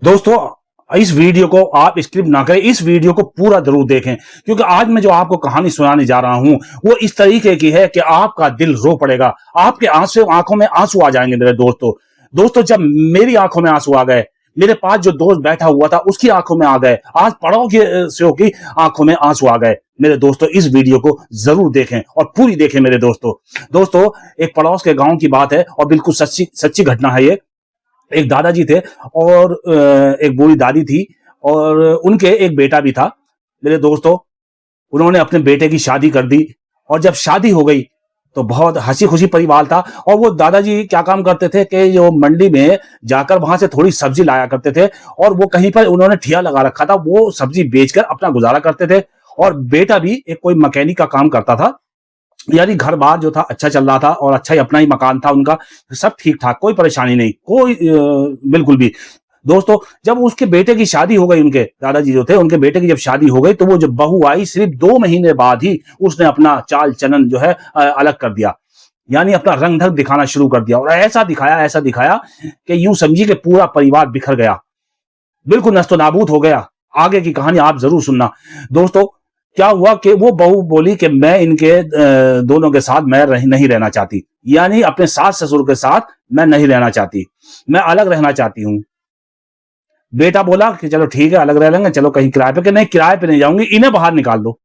दोस्तों, इस वीडियो को आप स्क्रिप्ट ना करें, इस वीडियो को पूरा जरूर देखें, क्योंकि आज मैं जो आपको कहानी सुनाने जा रहा हूं वो इस तरीके की है कि आपका दिल रो पड़ेगा, आपके आंखों में आंसू आ जाएंगे मेरे दोस्तों। दोस्तों, जब मेरी आंखों में आंसू आ गए, मेरे पास जो दोस्त बैठा हुआ था उसकी आंखों में आ गए, आज पड़ोसियों की आंखों में आंसू आ गए। मेरे दोस्तों, इस वीडियो को जरूर देखें और पूरी देखें मेरे दोस्तों। दोस्तों, एक पड़ोस के गांव की बात है और बिल्कुल सच्ची सच्ची घटना है ये। एक दादाजी थे और एक बूढ़ी दादी थी और उनके एक बेटा भी था। मेरे दोस्तों, उन्होंने अपने बेटे की शादी कर दी और जब शादी हो गई तो बहुत हंसी खुशी परिवार था। और वो दादाजी क्या काम करते थे कि जो मंडी में जाकर वहां से थोड़ी सब्जी लाया करते थे और वो कहीं पर उन्होंने ठिया लगा रखा था, वो सब्जी बेचकर अपना गुजारा करते थे। और बेटा भी एक कोई मैकेनिक का काम करता था, यानी घर बार जो था अच्छा चल रहा था और अच्छा ही अपना ही मकान था उनका, सब ठीक ठाक, कोई परेशानी नहीं, कोई बिल्कुल भी। दोस्तों, जब उसके बेटे की शादी हो गई, उनके दादाजी जो थे उनके बेटे की जब शादी हो गई तो वो जब बहू आई, सिर्फ 2 महीने बाद ही उसने अपना चाल चलन जो है अलग कर दिया, यानी अपना रंग ढंग दिखाना शुरू कर दिया। और ऐसा दिखाया कि यूं समझिए कि पूरा परिवार बिखर गया, बिल्कुल नस्तो नाबूद हो गया। आगे की कहानी आप जरूर सुनना। दोस्तों, क्या हुआ कि वो बहू बोली कि मैं इनके दोनों के साथ मैं नहीं रहना चाहती, यानी अपने सास ससुर के साथ मैं नहीं रहना चाहती, मैं अलग रहना चाहती हूं। बेटा बोला कि चलो ठीक है, अलग रह लेंगे, चलो कहीं किराए पे। कि नहीं, किराए पे नहीं जाऊंगी, इन्हें बाहर निकाल दो,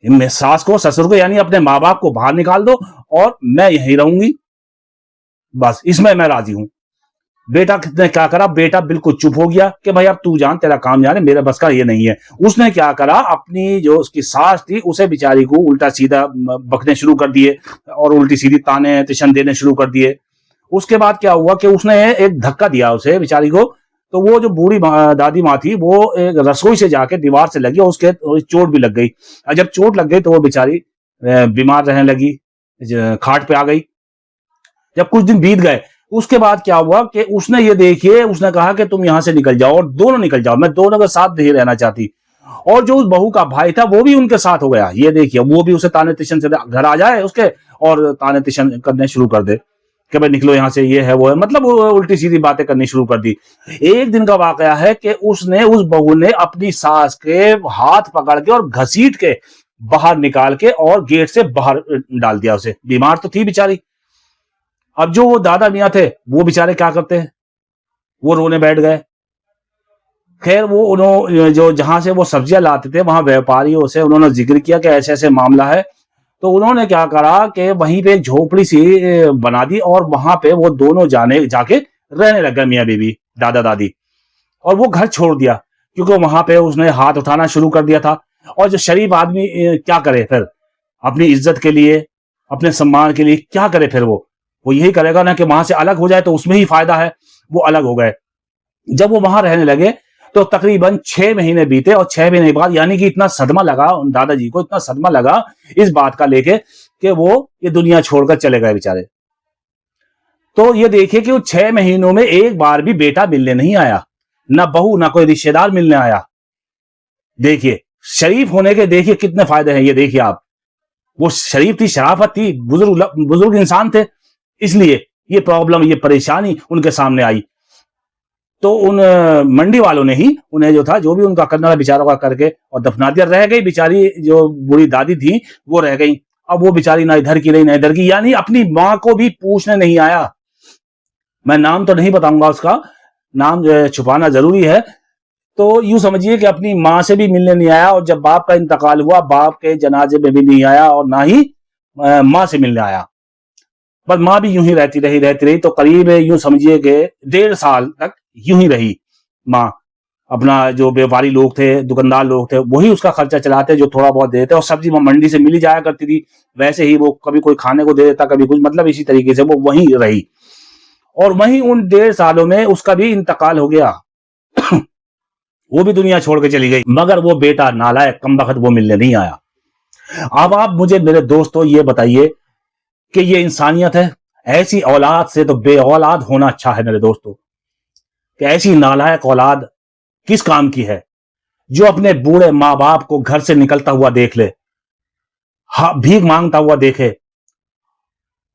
मैं सास को ससुर को यानी अपने माँ बाप को बाहर निकाल दो और मैं यहीं रहूंगी, बस इसमें मैं राजी हूं। बेटा ने क्या करा, बेटा बिल्कुल चुप हो गया कि भाई अब तू जान, तेरा काम जाने, मेरे बस का ये नहीं है। उसने क्या करा, अपनी जो उसकी सास थी उसे बेचारी को उल्टा सीधा बकने शुरू कर दिए और उल्टी सीधी ताने तिशन देने शुरू कर दिए। उसके बाद क्या हुआ कि उसने एक धक्का दिया उसे बेचारी को, तो वो जो बूढ़ी दादी माँ थी वो एक रसोई से जाके दीवार से लगी और उसके चोट भी लग गई। जब चोट लग गई तो वो बेचारी बीमार रहने लगी, खाट पे आ गई। जब कुछ दिन बीत गए, उसके बाद क्या हुआ कि उसने ये देखिए, उसने कहा कि तुम यहां से निकल जाओ और दोनों निकल जाओ, मैं दोनों के साथ नहीं रहना चाहती। और जो उस बहू का भाई था वो भी उनके साथ हो गया। ये देखिए, वो भी उसे ताने तिशन से घर आ जाए उसके और ताने तिशन करने शुरू कर दे कि भाई निकलो यहां से, ये है वो है, मतलब वो उल्टी सीधी बातें करनी शुरू कर दी। एक दिन का वाकया है कि उसने उस बहू ने अपनी सास के हाथ पकड़ के और घसीट के बाहर निकाल के और गेट से बाहर डाल दिया उसे। बीमार तो थी बेचारी। अब जो वो दादा मियाँ थे वो बेचारे क्या करते हैं, वो रोने बैठ गए। खैर, वो उन्होंने जो जहां से वो सब्जियां लाते थे वहां व्यापारियों से उन्होंने जिक्र किया कि ऐसे ऐसे मामला है। तो उन्होंने क्या करा कि वहीं पे एक झोपड़ी सी बना दी और वहां पे वो दोनों जाके रहने लग गए, मियाँ बीवी दादा दादी। और वो घर छोड़ दिया क्योंकि वहां पे उसने हाथ उठाना शुरू कर दिया था। और जो शरीफ आदमी क्या करे फिर, अपनी इज्जत के लिए, अपने सम्मान के लिए क्या करे फिर, वो यही करेगा ना कि वहां से अलग हो जाए तो उसमें ही फायदा है। वो अलग हो गए। जब वो वहां रहने लगे तो तकरीबन 6 महीने बीते और 6 महीने के बाद, यानी कि इतना सदमा लगा उन दादाजी को, इतना सदमा लगा इस बात का लेके कि वो ये दुनिया छोड़कर चले गए बेचारे। तो ये देखिए कि वो 6 महीनों में एक बार भी बेटा मिलने नहीं आया, ना बहू ना कोई रिश्तेदार मिलने आया। देखिए, शरीफ होने के देखिए कितने फायदे हैं, ये देखिए आप। वो शरीफ थी, शराफत थी, बुजुर्ग इंसान थे, इसलिए ये प्रॉब्लम, ये परेशानी उनके सामने आई। तो उन मंडी वालों ने ही उन्हें जो था, जो भी उनका करना था बेचारों का करके और दफना दिया। रह गई बेचारी जो बूढ़ी दादी थी, वो रह गई। अब वो बेचारी ना इधर की रही ना इधर की, यानी अपनी माँ को भी पूछने नहीं आया। मैं नाम तो नहीं बताऊंगा उसका, नाम जो है छुपाना जरूरी है। तो यूं समझिए कि अपनी माँ से भी मिलने नहीं आया और जब बाप का इंतकाल हुआ, बाप के जनाजे में भी नहीं आया और ना ही माँ से मिलने आया। बस माँ भी यूं ही रहती रही। तो करीब यूं समझिए कि 1.5 साल तक यूं ही रही माँ। अपना जो व्यापारी लोग थे, दुकानदार लोग थे, वही उसका खर्चा चलाते, जो थोड़ा बहुत देते। और सब्जी मंडी से मिली जाया करती थी, वैसे ही वो कभी कोई खाने को दे देता, कभी कुछ, मतलब इसी तरीके से वो वहीं रही। और वहीं उन 1.5 सालों में उसका भी इंतकाल हो गया। वो भी दुनिया छोड़ के चली गई, मगर वो बेटा नालायक कमबख्त वो मिलने नहीं आया। अब आप मुझे मेरे दोस्तों ये बताइए कि ये इंसानियत है? ऐसी औलाद से तो बे औलाद होना अच्छा है मेरे दोस्तों। कि ऐसी नालायक औलाद किस काम की है जो अपने बूढ़े माँ बाप को घर से निकलता हुआ देख ले, भीख मांगता हुआ देखे,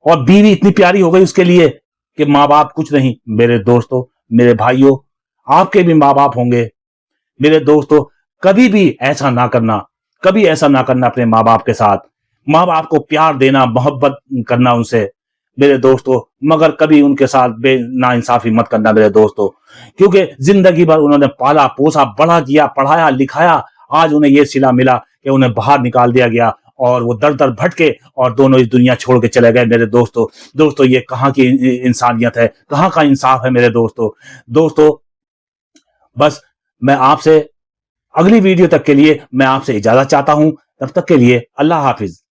और बीवी इतनी प्यारी हो गई उसके लिए कि माँ बाप कुछ नहीं। मेरे दोस्तों, मेरे भाइयों, आपके भी माँ बाप होंगे। मेरे दोस्तों, कभी भी ऐसा ना करना, कभी ऐसा ना करना अपने माँ बाप के साथ। माँ बाप को प्यार देना, मोहब्बत करना उनसे मेरे दोस्तों, मगर कभी उनके साथ नाइंसाफी मत करना मेरे दोस्तों, क्योंकि जिंदगी भर उन्होंने पाला पोसा, बड़ा किया, पढ़ाया लिखाया, आज उन्हें यह सिला मिला कि उन्हें बाहर निकाल दिया गया और वो दर दर भटके और दोनों इस दुनिया छोड़ के चले गए मेरे दोस्तों। दोस्तों, ये कहाँ की इंसानियत है, कहाँ का इंसाफ है मेरे दोस्तों। दोस्तों, बस मैं आपसे अगली वीडियो तक के लिए मैं आपसे इजाजत चाहता हूं। तब तक के लिए अल्लाह हाफिज।